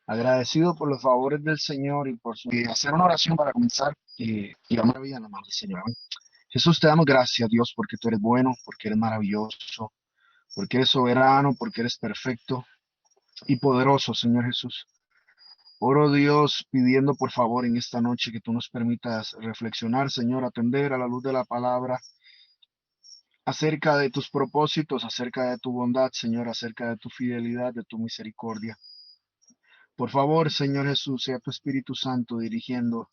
Agradecido por los favores del Señor y por hacer una oración para comenzar y la maravilla en la mano del Señor. Amén. Jesús, te damos gracias, Dios, porque tú eres bueno, porque eres maravilloso, porque eres soberano, porque eres perfecto y poderoso, Señor Jesús. Oro, Dios, pidiendo por favor en esta noche que tú nos permitas reflexionar, Señor, atender a la luz de la palabra acerca de tus propósitos, acerca de tu bondad, Señor, acerca de tu fidelidad, de tu misericordia. Por favor, Señor Jesús, sea tu Espíritu Santo dirigiendo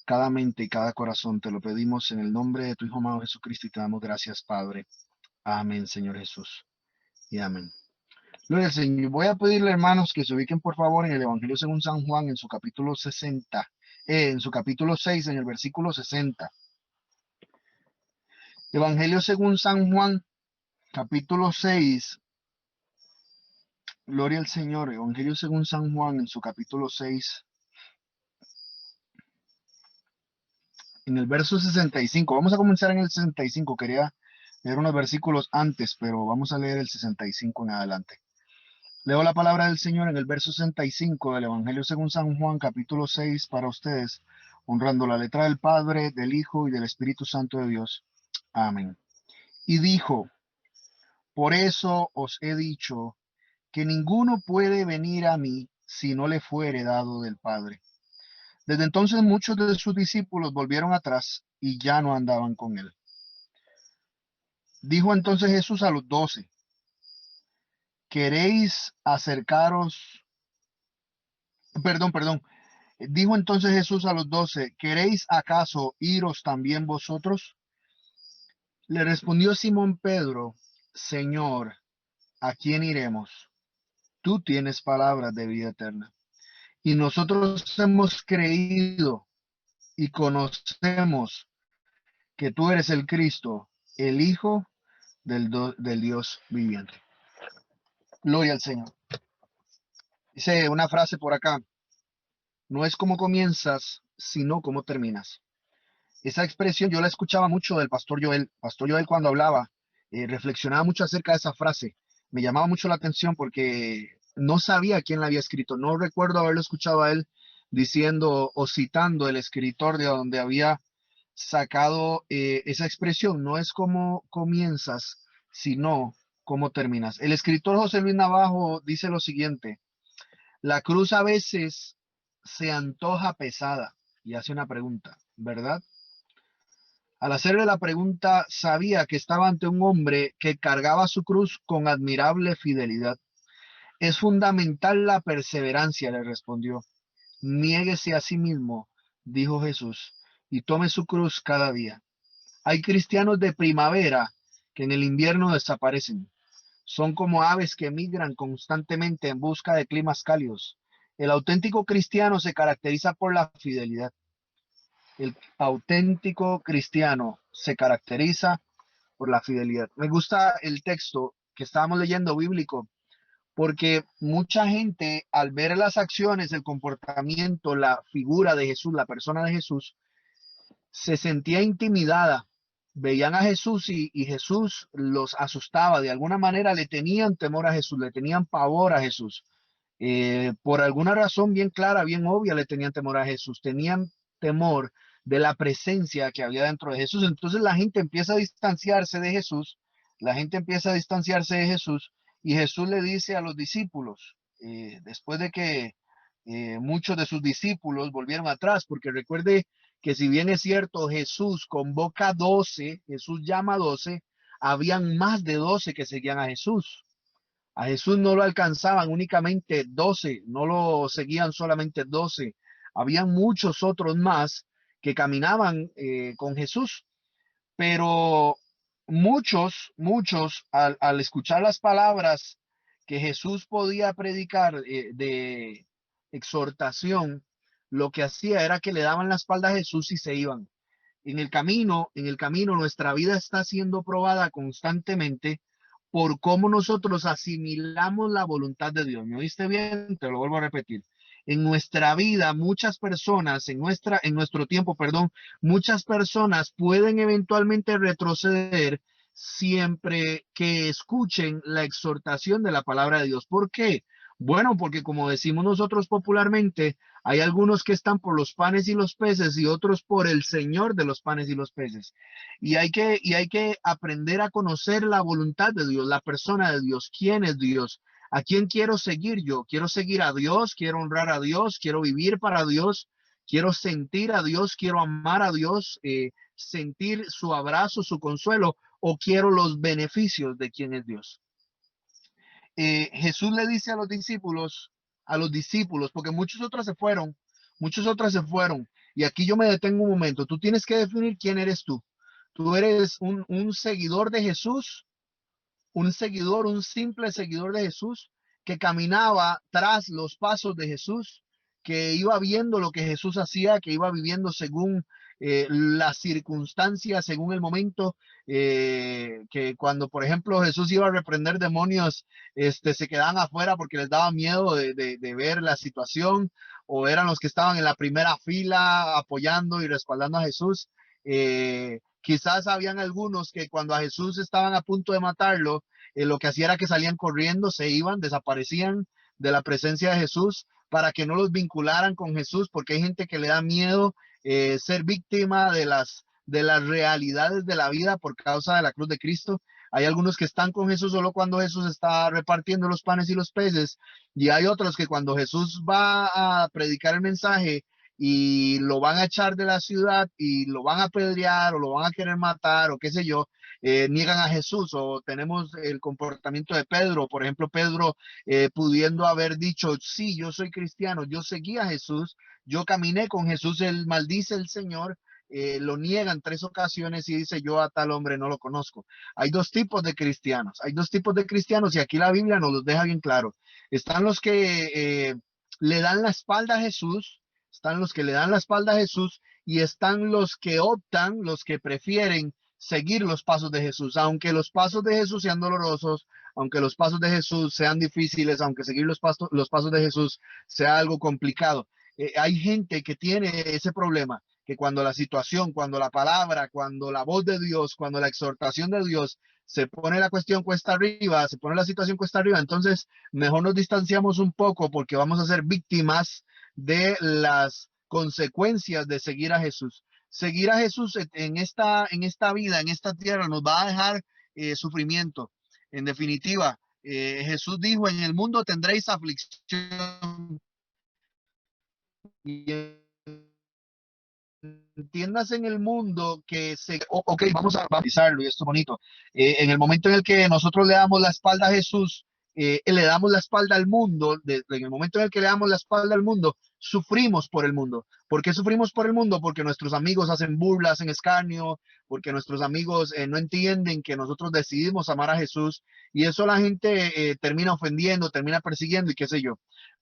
cada mente y cada corazón. Te lo pedimos en el nombre de tu Hijo amado Jesucristo y te damos gracias, Padre. Amén, Señor Jesús. Y amén. Gloria al Señor. Voy a pedirle, hermanos, que se ubiquen, por favor, en el Evangelio según San Juan, en su capítulo 60, en su capítulo 6, en el versículo 60. Evangelio según San Juan, capítulo 6. Gloria al Señor. Evangelio según San Juan, en su capítulo 6, en el verso 65. Vamos a comenzar en el 65. Quería leer unos versículos antes, pero vamos a leer el 65 en adelante. Leo la palabra del Señor en el verso 65 del Evangelio según San Juan, capítulo 6, para ustedes, honrando la letra del Padre, del Hijo y del Espíritu Santo de Dios. Amén. Y dijo, por eso os he dicho que ninguno puede venir a mí si no le fuere dado del Padre. Desde entonces muchos de sus discípulos volvieron atrás y ya no andaban con él. Dijo entonces Jesús a los 12, ¿queréis acercaros? Perdón. Dijo entonces Jesús a los 12, ¿queréis acaso iros también vosotros? Le respondió Simón Pedro, Señor, ¿a quién iremos? Tú tienes palabras de vida eterna. Y nosotros hemos creído y conocemos que tú eres el Cristo, el Hijo del Dios viviente. Gloria al Señor. Dice una frase por acá, no es como comienzas, sino como terminas. Esa expresión yo la escuchaba mucho del pastor Joel. Pastor Joel cuando hablaba, reflexionaba mucho acerca de esa frase. Me llamaba mucho la atención porque no sabía quién la había escrito. No recuerdo haberlo escuchado a él diciendo o citando el escritor de donde había sacado esa expresión. No es como comienzas, sino cómo terminas. El escritor José Luis Navajo dice lo siguiente, la cruz a veces se antoja pesada y hace una pregunta, ¿verdad? Al hacerle la pregunta, sabía que estaba ante un hombre que cargaba su cruz con admirable fidelidad. Es fundamental la perseverancia, le respondió. Niéguese a sí mismo, dijo Jesús, y tome su cruz cada día. Hay cristianos de primavera que en el invierno desaparecen. Son como aves que migran constantemente en busca de climas cálidos. El auténtico cristiano se caracteriza por la fidelidad. El auténtico cristiano se caracteriza por la fidelidad. Me gusta el texto que estábamos leyendo bíblico, porque mucha gente al ver las acciones, el comportamiento, la figura de Jesús, la persona de Jesús, se sentía intimidada. Veían a Jesús y Jesús los asustaba. De alguna manera le tenían temor a Jesús, le tenían pavor a Jesús. Por alguna razón bien clara, bien obvia, le tenían temor a Jesús, tenían temor de la presencia que había dentro de Jesús. Entonces la gente empieza a distanciarse de Jesús, la gente empieza a distanciarse de Jesús y Jesús le dice a los discípulos, después de que muchos de sus discípulos volvieron atrás, porque recuerde que si bien es cierto, Jesús convoca 12, Jesús llama 12, habían más de 12 que seguían a Jesús. A Jesús no lo alcanzaban únicamente 12, no lo seguían solamente 12. Habían muchos otros más que caminaban con Jesús, pero muchos al escuchar las palabras que Jesús podía predicar de exhortación, lo que hacía era que le daban la espalda a Jesús y se iban. En el camino nuestra vida está siendo probada constantemente por cómo nosotros asimilamos la voluntad de Dios. ¿Me oíste bien? Te lo vuelvo a repetir. En nuestra vida, muchas personas, en nuestro tiempo, perdón, muchas personas pueden eventualmente retroceder siempre que escuchen la exhortación de la palabra de Dios. ¿Por qué? Bueno, porque como decimos nosotros popularmente, hay algunos que están por los panes y los peces y otros por el Señor de los panes y los peces. Y hay que aprender a conocer la voluntad de Dios, la persona de Dios, quién es Dios, a quién quiero seguir yo. Quiero seguir a Dios, quiero honrar a Dios, quiero vivir para Dios, quiero sentir a Dios, quiero amar a Dios, sentir su abrazo, su consuelo, o quiero los beneficios de quién es Dios. Jesús le dice a los discípulos, porque muchos otros se fueron, y aquí yo me detengo un momento, tú tienes que definir quién eres tú. Tú eres un seguidor de Jesús, un simple seguidor de Jesús, que caminaba tras los pasos de Jesús, que iba viendo lo que Jesús hacía, que iba viviendo según las circunstancias, según el momento, que cuando, por ejemplo, Jesús iba a reprender demonios, se quedaban afuera porque les daba miedo de ver la situación, o eran los que estaban en la primera fila apoyando y respaldando a Jesús. Quizás habían algunos que cuando a Jesús estaban a punto de matarlo, lo que hacía era que salían corriendo, se iban, desaparecían de la presencia de Jesús para que no los vincularan con Jesús, porque hay gente que le da miedo ser víctima de las realidades de la vida por causa de la cruz de Cristo. Hay algunos que están con Jesús solo cuando Jesús está repartiendo los panes y los peces, y hay otros que cuando Jesús va a predicar el mensaje y lo van a echar de la ciudad y lo van a apedrear o lo van a querer matar o qué sé yo, niegan a Jesús. O tenemos el comportamiento de Pedro, por ejemplo, Pedro pudiendo haber dicho, sí, yo soy cristiano, yo seguí a Jesús, yo caminé con Jesús, él maldice el Señor. Lo niega en 3 ocasiones y dice, yo a tal hombre no lo conozco. Hay dos tipos de cristianos, y aquí la Biblia nos los deja bien claro. Están los que le dan la espalda a Jesús, están los que le dan la espalda a Jesús, y están los que optan, los que prefieren seguir los pasos de Jesús, aunque los pasos de Jesús sean dolorosos, aunque los pasos de Jesús sean difíciles, aunque seguir los pasos de Jesús sea algo complicado. Hay gente que tiene ese problema, que cuando la situación, cuando la palabra, cuando la voz de Dios, cuando la exhortación de Dios se pone la cuestión cuesta arriba, se pone la situación cuesta arriba, entonces mejor nos distanciamos un poco porque vamos a ser víctimas de las consecuencias de seguir a Jesús. Seguir a Jesús en esta vida, en esta tierra, nos va a dejar sufrimiento. En definitiva, Jesús dijo, en el mundo tendréis aflicción. Y entiendas en el mundo que ok, vamos a bautizarlo y esto es bonito. En el momento en el que nosotros le damos la espalda a Jesús, le damos la espalda al mundo. En el momento en el que le damos la espalda al mundo, sufrimos por el mundo. ¿Por qué sufrimos por el mundo? Porque nuestros amigos hacen burlas, hacen escarnio, porque nuestros amigos no entienden que nosotros decidimos amar a Jesús, y eso la gente termina ofendiendo, termina persiguiendo y qué sé yo.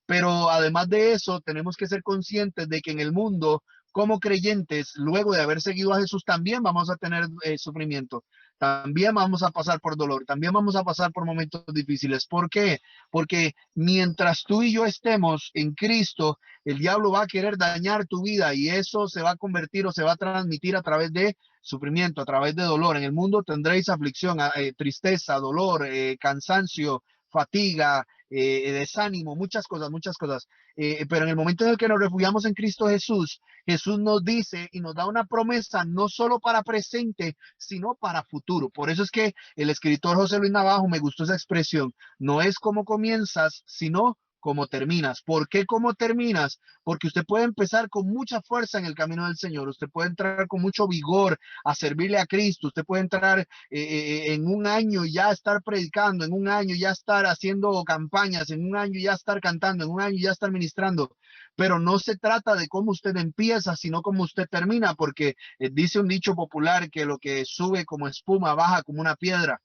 Pero además de eso, tenemos que ser conscientes de que en el mundo, como creyentes, luego de haber seguido a Jesús, también vamos a tener sufrimiento, también vamos a pasar por dolor, también vamos a pasar por momentos difíciles. ¿Por qué? Porque mientras tú y yo estemos en Cristo, el diablo va a querer dañar tu vida, y eso se va a convertir o se va a transmitir a través de sufrimiento, a través de dolor. En el mundo tendréis aflicción, tristeza, dolor, cansancio, fatiga, desánimo, muchas cosas, muchas cosas. Pero en el momento en el que nos refugiamos en Cristo Jesús, Jesús nos dice y nos da una promesa no solo para presente, sino para futuro. Por eso es que el escritor José Luis Navajo, me gustó esa expresión, no es cómo comienzas, sino cómo terminas. ¿Por qué cómo terminas? Porque usted puede empezar con mucha fuerza en el camino del Señor, usted puede entrar con mucho vigor a servirle a Cristo, usted puede entrar en un año ya estar predicando, en un año ya estar haciendo campañas, en un año ya estar cantando, en un año ya estar ministrando, pero no se trata de cómo usted empieza, sino cómo usted termina, porque dice un dicho popular que lo que sube como espuma baja como una piedra.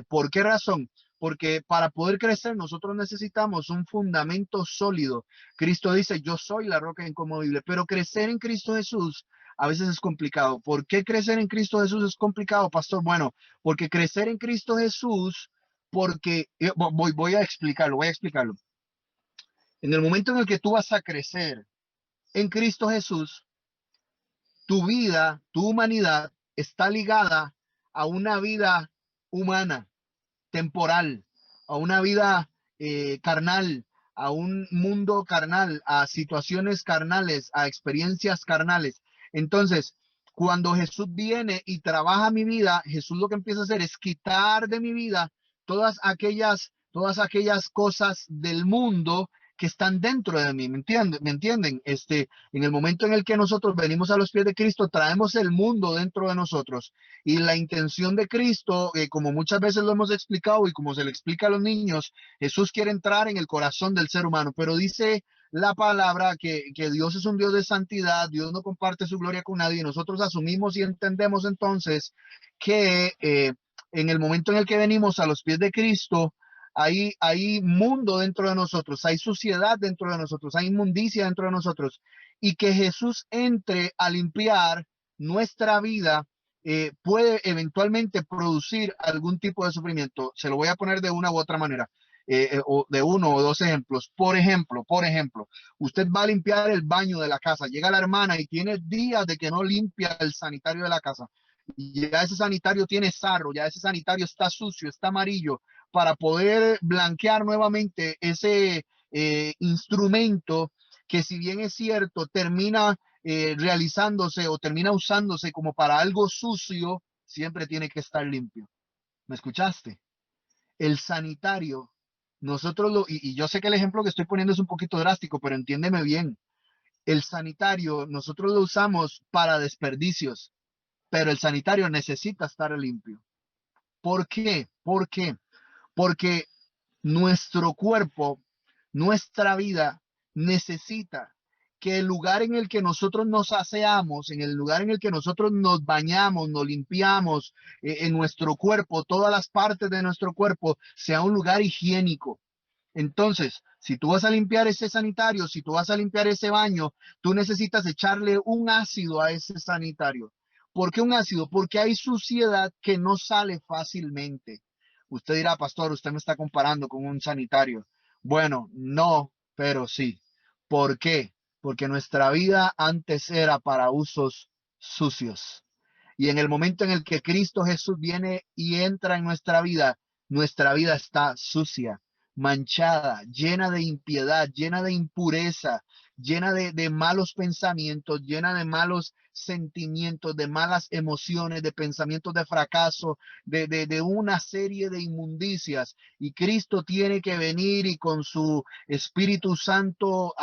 ¿Por qué razón? Porque para poder crecer nosotros necesitamos un fundamento sólido. Cristo dice, yo soy la roca inconmovible, pero crecer en Cristo Jesús a veces es complicado. ¿Por qué crecer en Cristo Jesús es complicado, pastor? Bueno, porque crecer en Cristo Jesús, porque voy a explicarlo, voy a explicarlo. En el momento en el que tú vas a crecer en Cristo Jesús, tu vida, tu humanidad está ligada a una vida humana, temporal, a una vida carnal, a un mundo carnal, a situaciones carnales, a experiencias carnales. Entonces, cuando Jesús viene y trabaja mi vida, Jesús lo que empieza a hacer es quitar de mi vida todas aquellas cosas del mundo que están dentro de mí, ¿me entienden? En el momento en el que nosotros venimos a los pies de Cristo, traemos el mundo dentro de nosotros. Y la intención de Cristo, como muchas veces lo hemos explicado y como se le explica a los niños, Jesús quiere entrar en el corazón del ser humano, pero dice la palabra que Dios es un Dios de santidad, Dios no comparte su gloria con nadie, y nosotros asumimos y entendemos entonces que en el momento en el que venimos a los pies de Cristo, hay mundo dentro de nosotros, hay suciedad dentro de nosotros, hay inmundicia dentro de nosotros, y que Jesús entre a limpiar nuestra vida puede eventualmente producir algún tipo de sufrimiento. Se lo voy a poner de una u otra manera, o de uno o dos ejemplos. Por ejemplo, usted va a limpiar el baño de la casa, llega la hermana y tiene días de que no limpia el sanitario de la casa. Y ya ese sanitario tiene sarro, ya ese sanitario está sucio, está amarillo, para poder blanquear nuevamente ese instrumento que, si bien es cierto, termina realizándose o termina usándose como para algo sucio, siempre tiene que estar limpio. ¿Me escuchaste? El sanitario, y yo sé que el ejemplo que estoy poniendo es un poquito drástico, pero entiéndeme bien. El sanitario, nosotros lo usamos para desperdicios, pero el sanitario necesita estar limpio. ¿Por qué? ¿Por qué? Porque nuestro cuerpo, nuestra vida necesita que el lugar en el que nosotros nos aseamos, en el lugar en el que nosotros nos bañamos, nos limpiamos, en nuestro cuerpo, todas las partes de nuestro cuerpo, sea un lugar higiénico. Entonces, si tú vas a limpiar ese sanitario, si tú vas a limpiar ese baño, tú necesitas echarle un ácido a ese sanitario. ¿Por qué un ácido? Porque hay suciedad que no sale fácilmente. Usted dirá, pastor, usted me está comparando con un sanitario. Bueno, no, pero sí. ¿Por qué? Porque nuestra vida antes era para usos sucios. Y en el momento en el que Cristo Jesús viene y entra en nuestra vida está sucia, manchada, llena de impiedad, llena de impureza, llena de malos pensamientos, llena de malos sentimientos, de malas emociones, de pensamientos de fracaso, de una serie de inmundicias. Y Cristo tiene que venir y con su Espíritu Santo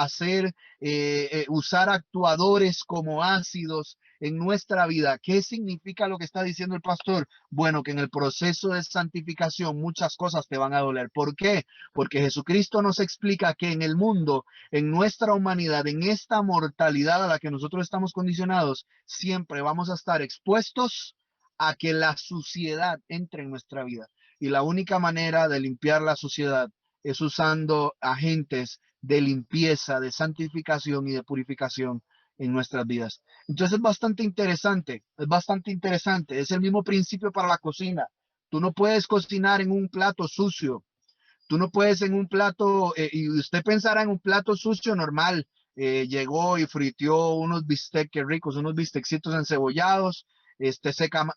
usar actuadores como ácidos en nuestra vida. ¿Qué significa lo que está diciendo el pastor? Bueno, que en el proceso de santificación muchas cosas te van a doler. ¿Por qué? Porque Jesucristo nos explica que en el mundo, en nuestra humanidad, en esta mortalidad a la que nosotros estamos condicionados, siempre vamos a estar expuestos a que la suciedad entre en nuestra vida. Y la única manera de limpiar la suciedad es usando agentes de limpieza, de santificación y de purificación en nuestras vidas. Entonces es bastante interesante. Es el mismo principio para la cocina. Tú no puedes cocinar en un plato sucio. Tú no puedes en un plato, y usted pensará en un plato sucio normal. Llegó y fritió unos bistecs ricos, unos bistecitos encebollados.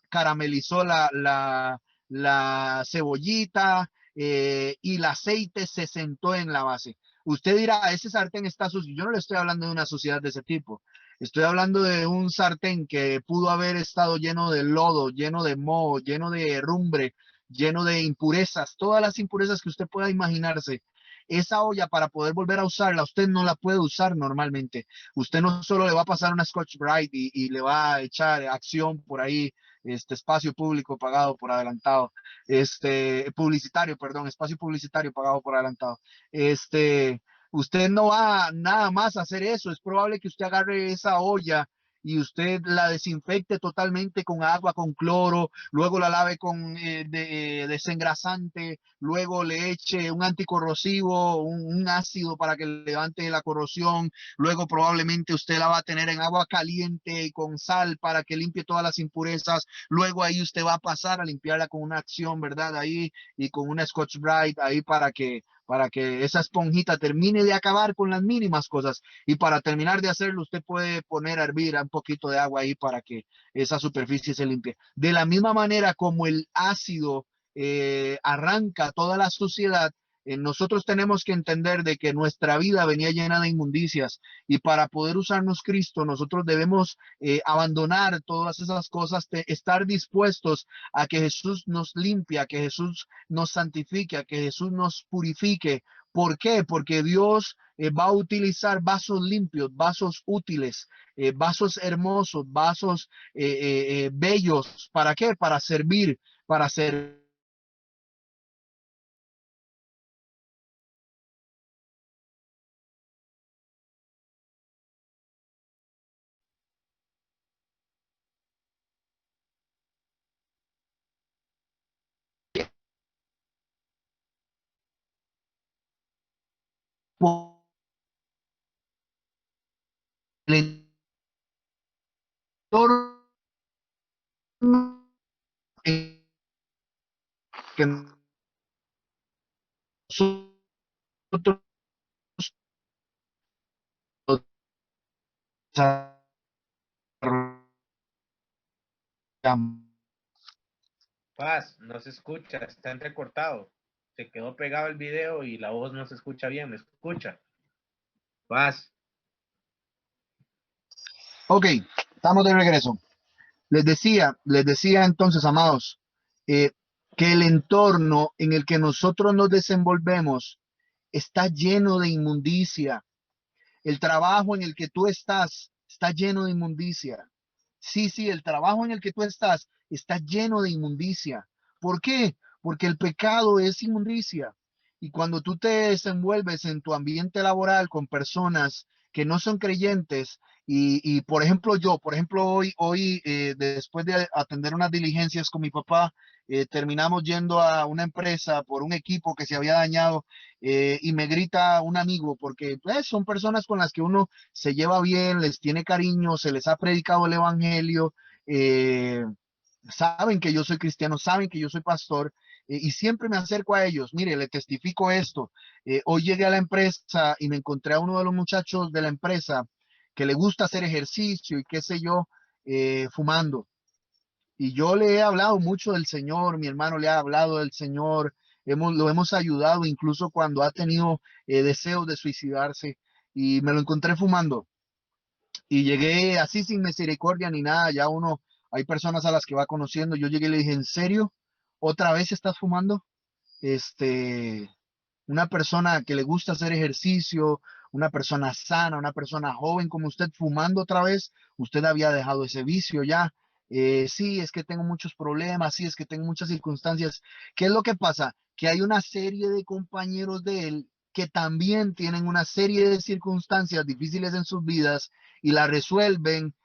Caramelizó la cebollita, y el aceite se sentó en la base. Usted dirá, ese sartén está sucio. Yo no le estoy hablando de una suciedad de ese tipo. Estoy hablando de un sartén que pudo haber estado lleno de lodo, lleno de moho, lleno de herrumbre, lleno de impurezas, todas las impurezas que usted pueda imaginarse. Esa olla, para poder volver a usarla, usted no la puede usar normalmente. Usted no solo le va a pasar una Scotch Brite y le va a echar acción por ahí, espacio público pagado por adelantado, publicitario, perdón, espacio publicitario pagado por adelantado. Usted no va nada más a hacer eso. Es probable que usted agarre esa olla y usted la desinfecte totalmente con agua, con cloro, luego la lave con desengrasante, luego le eche un anticorrosivo, un ácido para que levante la corrosión, luego probablemente usted la va a tener en agua caliente y con sal para que limpie todas las impurezas, luego ahí usted va a pasar a limpiarla con una acción, ¿verdad? Ahí y con una Scotch Brite ahí para que esa esponjita termine de acabar con las mínimas cosas. Y para terminar de hacerlo, usted puede poner a hervir un poquito de agua ahí para que esa superficie se limpie. De la misma manera como el ácido arranca toda la suciedad, nosotros tenemos que entender de que nuestra vida venía llena de inmundicias y para poder usarnos Cristo, nosotros debemos abandonar todas esas cosas, estar dispuestos a que Jesús nos limpie, a que Jesús nos santifique, a que Jesús nos purifique. ¿Por qué? Porque Dios va a utilizar vasos limpios, vasos útiles, vasos hermosos, vasos bellos. ¿Para qué? Para servir, para ser el entorno en que nosotros desarrollamos. Paz, no se escucha, está entrecortado. Se quedó pegado el video y la voz no se escucha bien, ¿me escucha? Paz. Ok, estamos de regreso. Les decía entonces, amados, eh, que el entorno en el que nosotros nos desenvolvemos está lleno de inmundicia. El trabajo en el que tú estás está lleno de inmundicia. Sí, sí, el trabajo en el que tú estás está lleno de inmundicia. ¿Por qué? Porque el pecado es inmundicia. Y cuando tú te desenvuelves en tu ambiente laboral con personas que no son creyentes, por ejemplo, hoy después de atender unas diligencias con mi papá, terminamos yendo a una empresa por un equipo que se había dañado y me grita un amigo, porque pues, son personas con las que uno se lleva bien, les tiene cariño, se les ha predicado el evangelio, eh, saben que yo soy cristiano, saben que yo soy pastor, y siempre me acerco a ellos. Mire, le testifico esto. Hoy llegué a la empresa y me encontré a uno de los muchachos de la empresa que le gusta hacer ejercicio y qué sé yo, fumando. Y yo le he hablado mucho del Señor, mi hermano le ha hablado del Señor, lo hemos ayudado incluso cuando ha tenido deseos de suicidarse y me lo encontré fumando y llegué así sin misericordia ni nada, ya uno, hay personas a las que va conociendo, yo llegué y le dije, ¿en serio? ¿Otra vez estás fumando? Este, una persona que le gusta hacer ejercicio, una persona sana, una persona joven como usted fumando otra vez, usted había dejado ese vicio ya. Sí, es que tengo muchos problemas, sí, es que tengo muchas circunstancias. ¿Qué es lo que pasa? Que hay una serie de compañeros de él que también tienen una serie de circunstancias difíciles en sus vidas y la resuelven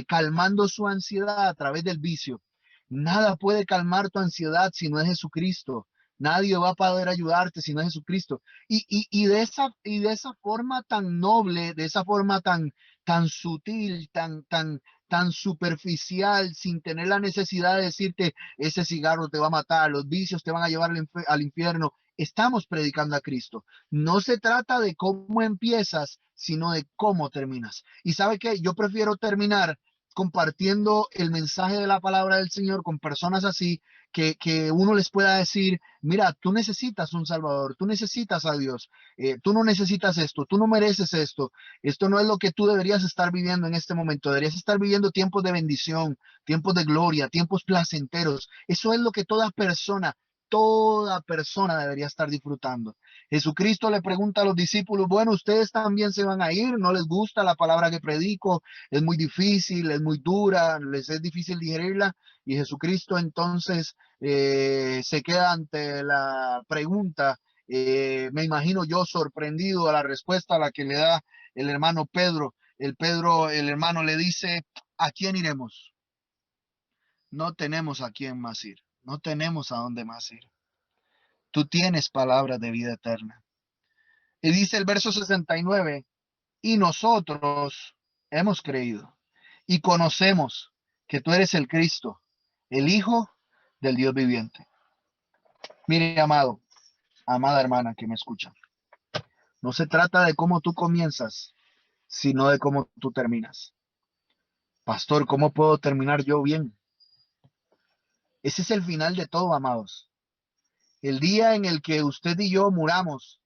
calmando su ansiedad a través del vicio. Nada puede calmar tu ansiedad si no es Jesucristo. Nadie va a poder ayudarte si no es Jesucristo. Y de esa forma tan noble, de esa forma tan sutil, tan superficial, sin tener la necesidad de decirte, ese cigarro te va a matar, los vicios te van a llevar al infierno. Estamos predicando a Cristo. No se trata de cómo empiezas, sino de cómo terminas. Y sabe que yo prefiero terminar compartiendo el mensaje de la palabra del Señor con personas así que uno les pueda decir, mira, tú necesitas un Salvador, tú necesitas a Dios, tú no necesitas esto, tú no mereces esto no es lo que tú deberías estar viviendo en este momento, deberías estar viviendo tiempos de bendición, tiempos de gloria, tiempos placenteros, eso es lo que toda persona debería estar disfrutando. Jesucristo le pregunta a los discípulos, bueno, ustedes también se van a ir, no les gusta la palabra que predico, es muy difícil, es muy dura, les es difícil digerirla, y Jesucristo entonces se queda ante la pregunta, me imagino yo sorprendido a la respuesta a la que le da el hermano Pedro. El hermano le dice, ¿a quién iremos? No tenemos a quién más ir, no tenemos a dónde más ir. Tú tienes palabras de vida eterna. Y dice el verso 69, y nosotros hemos creído y conocemos que tú eres el Cristo, el Hijo del Dios viviente. Mire, amado, amada hermana que me escucha, no se trata de cómo tú comienzas, sino de cómo tú terminas. Pastor, ¿cómo puedo terminar yo bien? Ese es el final de todo, amados. El día en el que usted y yo muramos,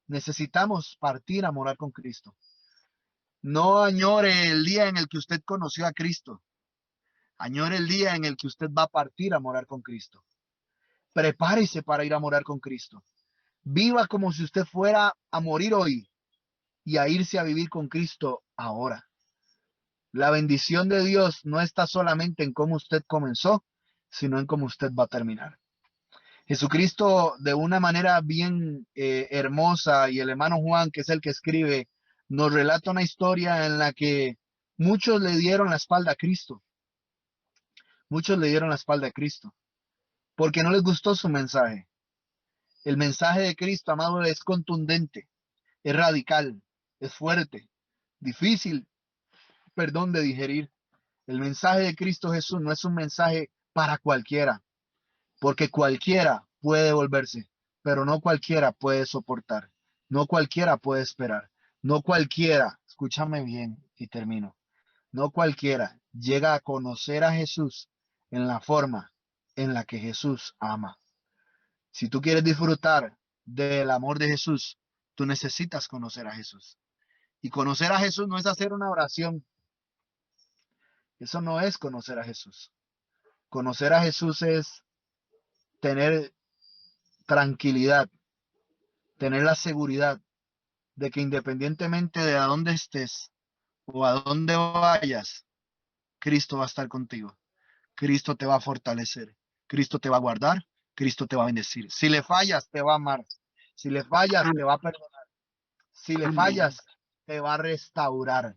necesitamos partir a morar con Cristo. No añore el día en el que usted conoció a Cristo. Añore el día en el que usted va a partir a morar con Cristo. Prepárese para ir a morar con Cristo. Viva como si usted fuera a morir hoy y a irse a vivir con Cristo ahora. La bendición de Dios no está solamente en cómo usted comenzó, sino en cómo usted va a terminar. Jesucristo, de una manera bien hermosa, y el hermano Juan, que es el que escribe, nos relata una historia en la que muchos le dieron la espalda a Cristo. Muchos le dieron la espalda a Cristo porque no les gustó su mensaje. El mensaje de Cristo, amado, es contundente, es radical, es fuerte, difícil, de digerir. El mensaje de Cristo Jesús no es un mensaje para cualquiera, porque cualquiera puede volverse, pero no cualquiera puede soportar, no cualquiera puede esperar, no cualquiera, escúchame bien y termino, no cualquiera llega a conocer a Jesús en la forma en la que Jesús ama. Si tú quieres disfrutar del amor de Jesús, tú necesitas conocer a Jesús. Y conocer a Jesús no es hacer una oración. Eso no es conocer a Jesús. Conocer a Jesús es tener tranquilidad, tener la seguridad de que independientemente de a dónde estés o a dónde vayas, Cristo va a estar contigo. Cristo te va a fortalecer. Cristo te va a guardar. Cristo te va a bendecir. Si le fallas, te va a amar. Si le fallas, te va a perdonar. Si le Amén. fallas, te va a restaurar.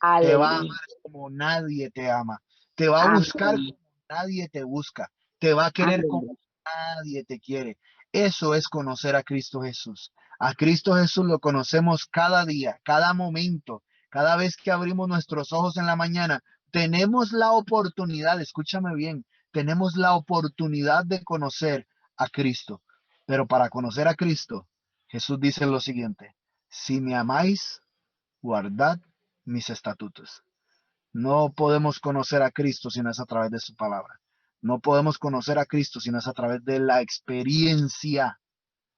Te va a Aleluya. amar como nadie te ama. Te va a buscar Amén. como nadie te busca. Te va a querer como Amén. nadie te quiere. Eso es conocer a Cristo Jesús. A Cristo Jesús lo conocemos cada día, cada momento, cada vez que abrimos nuestros ojos en la mañana. Tenemos la oportunidad, escúchame bien, tenemos la oportunidad de conocer a Cristo. Pero para conocer a Cristo, Jesús dice lo siguiente: si me amáis, guardad mis estatutos. No podemos conocer a Cristo si no es a través de su palabra. No podemos conocer a Cristo si no es a través de la experiencia.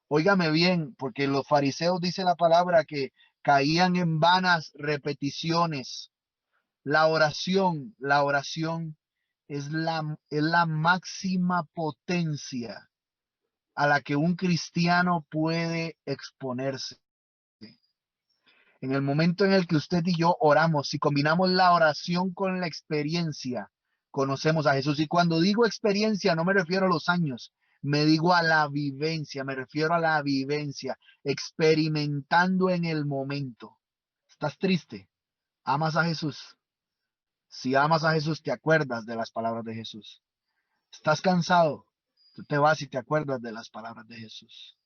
Óigame bien, porque los fariseos, dice la palabra, que caían en vanas repeticiones. La oración es la máxima potencia a la que un cristiano puede exponerse. En el momento en el que usted y yo oramos, si combinamos la oración con la experiencia, conocemos a Jesús. Y cuando digo experiencia, no me refiero a los años, me digo a la vivencia, me refiero a la vivencia, experimentando en el momento. ¿Estás triste? ¿Amas a Jesús? Si amas a Jesús, te acuerdas de las palabras de Jesús. ¿Estás cansado? Tú te vas y te acuerdas de las palabras de Jesús.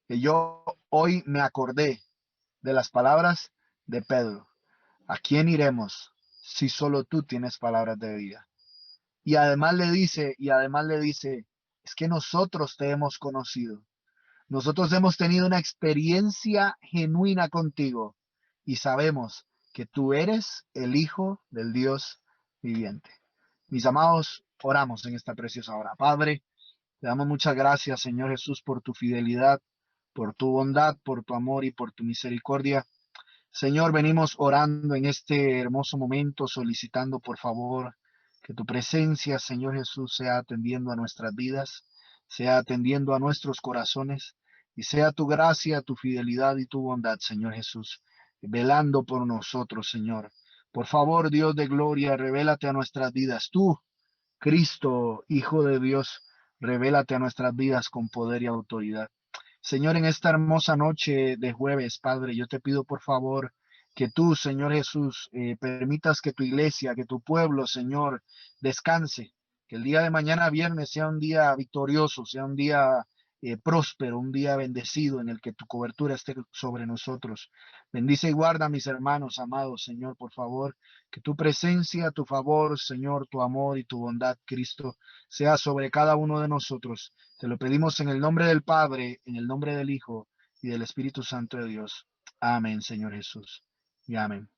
Que yo hoy me acordé de las palabras de Pedro. ¿A quién iremos si solo tú tienes palabras de vida? Y además le dice, es que nosotros te hemos conocido. Nosotros hemos tenido una experiencia genuina contigo y sabemos que tú eres el Hijo del Dios viviente. Mis amados, oramos en esta preciosa hora. Padre, te damos muchas gracias, Señor Jesús, por tu fidelidad, por tu bondad, por tu amor y por tu misericordia. Señor, venimos orando en este hermoso momento, solicitando por favor que tu presencia, Señor Jesús, sea atendiendo a nuestras vidas, sea atendiendo a nuestros corazones, y sea tu gracia, tu fidelidad y tu bondad, Señor Jesús, velando por nosotros, Señor. Por favor, Dios de gloria, revélate a nuestras vidas. Tú, Cristo, Hijo de Dios, revélate a nuestras vidas con poder y autoridad. Señor, en esta hermosa noche de jueves, Padre, yo te pido por favor que tú, Señor Jesús, permitas que tu iglesia, que tu pueblo, Señor, descanse, que el día de mañana viernes sea un día victorioso, sea un día próspero, un día bendecido en el que tu cobertura esté sobre nosotros. Bendice y guarda a mis hermanos amados, Señor, por favor, que tu presencia, tu favor, Señor, tu amor y tu bondad, Cristo, sea sobre cada uno de nosotros. Te lo pedimos en el nombre del Padre, en el nombre del Hijo y del Espíritu Santo de Dios. Amén, Señor Jesús. Y amén.